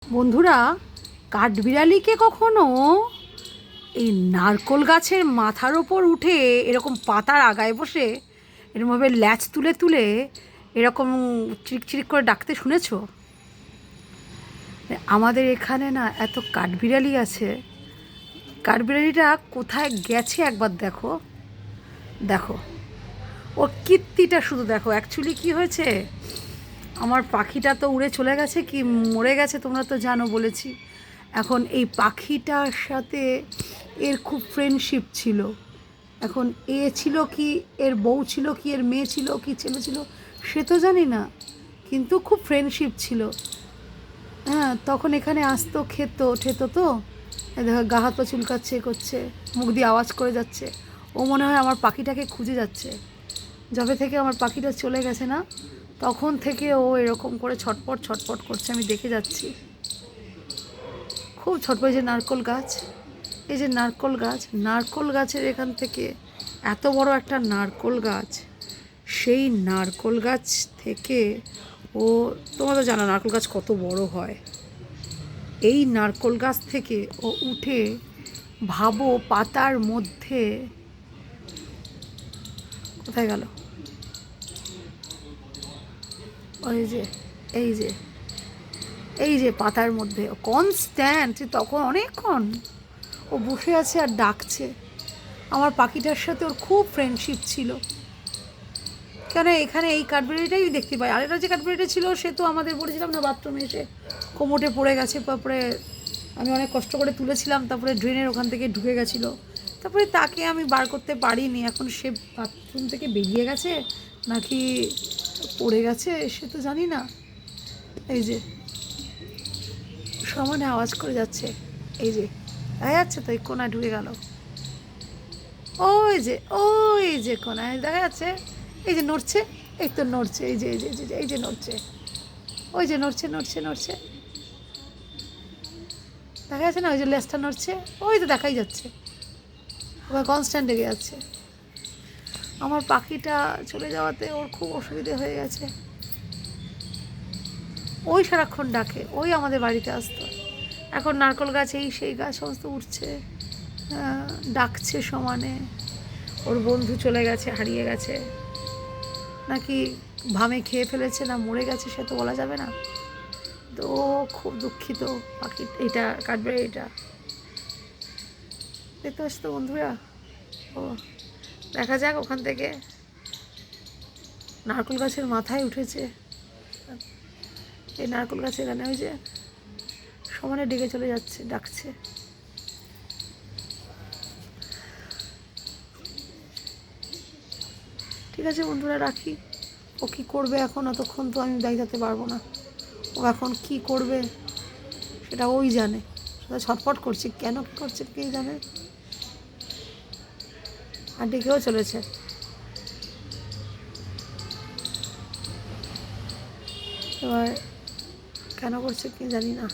বন্ধুরা, কাঠবিড়ালিকে কখনো এই নারকোল গাছের মাথার ওপর উঠে এরকম পাতার আগায় বসে এরকমভাবে ল্যাচ তুলে তুলে এরকম চিরিক চিরিক করে ডাকতে শুনেছো? আমাদের এখানে না এত কাঠবিড়ালি আছে। কাঠবিড়ালিটা কোথায় গেছে একবার দেখো। দেখো ওর কীর্তিটা শুধু দেখো। অ্যাকচুয়ালি কী হয়েছে, আমার পাখিটা তো উড়ে চলে গেছে, কি মরে গেছে তোমরা তো জানো, বলেছি। এখন এই পাখিটার সাথে এর খুব ফ্রেন্ডশিপ ছিল। এখন এ ছিল কি, এর বউ ছিল কি, এর মেয়ে ছিল কি, ছেলে ছিল সে তো জানি না, কিন্তু খুব ফ্রেন্ডশিপ ছিল। হ্যাঁ, তখন এখানে আসতো, খেতো ঠেতো তো, দেখো গা হাত পা চুলকাচ্ছে, করছে, মুখ দিয়ে আওয়াজ করে যাচ্ছে। ও মনে হয় আমার পাখিটাকে খুঁজে যাচ্ছে। যবে থেকে আমার পাখিটা চলে গেছে না, তখন থেকে ও এরকম করে ছটপট ছটপট করছে, আমি দেখে যাচ্ছি। খুব ছটপট। যে নারকোল গাছ, এই যে নারকোল গাছ, নারকোল গাছের এখান থেকে এত বড় একটা নারকোল গাছ, সেই নারকোল গাছ থেকে ও, তোমরা তো জানো নারকোল গাছ কত বড় হয়। এই নারকোল গাছ থেকে ও উঠে, ভাবো, পাতার মধ্যে কোথায় গেল, ওই যে, এই যে, এই যে পাতার মধ্যে কনস্ট্যান্ট, তখন অনেকক্ষণ ও বসে আছে আর ডাকছে। আমার পাখিটার সাথে ওর খুব ফ্রেন্ডশিপ ছিল। কেন এখানে এই কাঠবিড়ালিটাই দেখতে পাই। আরেকটা যে কাঠবিড়ালিটা ছিল সে তো আমাদের বলেছিলাম না, বাথরুমে এসে কোমোটে পড়ে গেছে, তারপরে আমি অনেক কষ্ট করে তুলেছিলাম, তারপরে ড্রেনের ওখান থেকে ঢুকে গেছিলো, তারপরে তাকে আমি বার করতে পারিনি। এখন সে বাথরুম থেকে বেরিয়ে গেছে নাকি পড়ে গেছে সে তো জানি না। এই যে সমানে আওয়াজ করে যাচ্ছে, এই যে দেখা যাচ্ছে তো, এই কোনায় ঢুকে গেল, ওই যে কোনায় দেখা যাচ্ছে, এই যে নড়ছে, এই তো নড়ছে, এই যে এই যে এই যে নড়ছে, ওই যে নড়ছে নড়ছে নড়ছে, দেখা যাচ্ছে না, ওই যে লেজটা নড়ছে, ওই তো দেখাই যাচ্ছে, ওরা কনস্ট্যান্ট লেগে যাচ্ছে। আমার পাখিটা চলে যাওয়াতে ওর খুব অসুবিধে হয়ে গেছে। ওই সারাক্ষণ ডাকে, ওই আমাদের বাড়িতে আসতো। এখন নারকোল গাছ, এই সেই গাছ সমস্ত উঠছে, ডাকছে সমানে। ওর বন্ধু চলে গেছে, হারিয়ে গেছে, নাকি ভামে খেয়ে ফেলেছে, না মরে গেছে সে তো বলা যাবে না। তো খুব দুঃখিত পাখি, এইটা কাঠবিড়ালিটা। দেখতে পাচ্ছ তো বন্ধুরা। ও দেখা যাক, ওখান থেকে নারকোল গাছের মাথায় উঠেছে। এই নারকোল গাছের এখানে ওই যে সমানে ডেকে চলে যাচ্ছে, ডাকছে। ঠিক আছে বন্ধুরা, রাখি। ও কী করবে এখন, অতক্ষণ তো আমি দায়িত্ব পারবো না। ও এখন কি করবে সেটা ওই জানে। সেটা ছটফট করছে, কেন কী করছে কে জানে, আর ডেকেও চলেছে। এবার কেন করছে কি জানি না।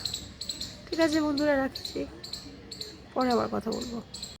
ঠিক আছে বন্ধুরা, রাখছি, পরে আবার কথা বলবো।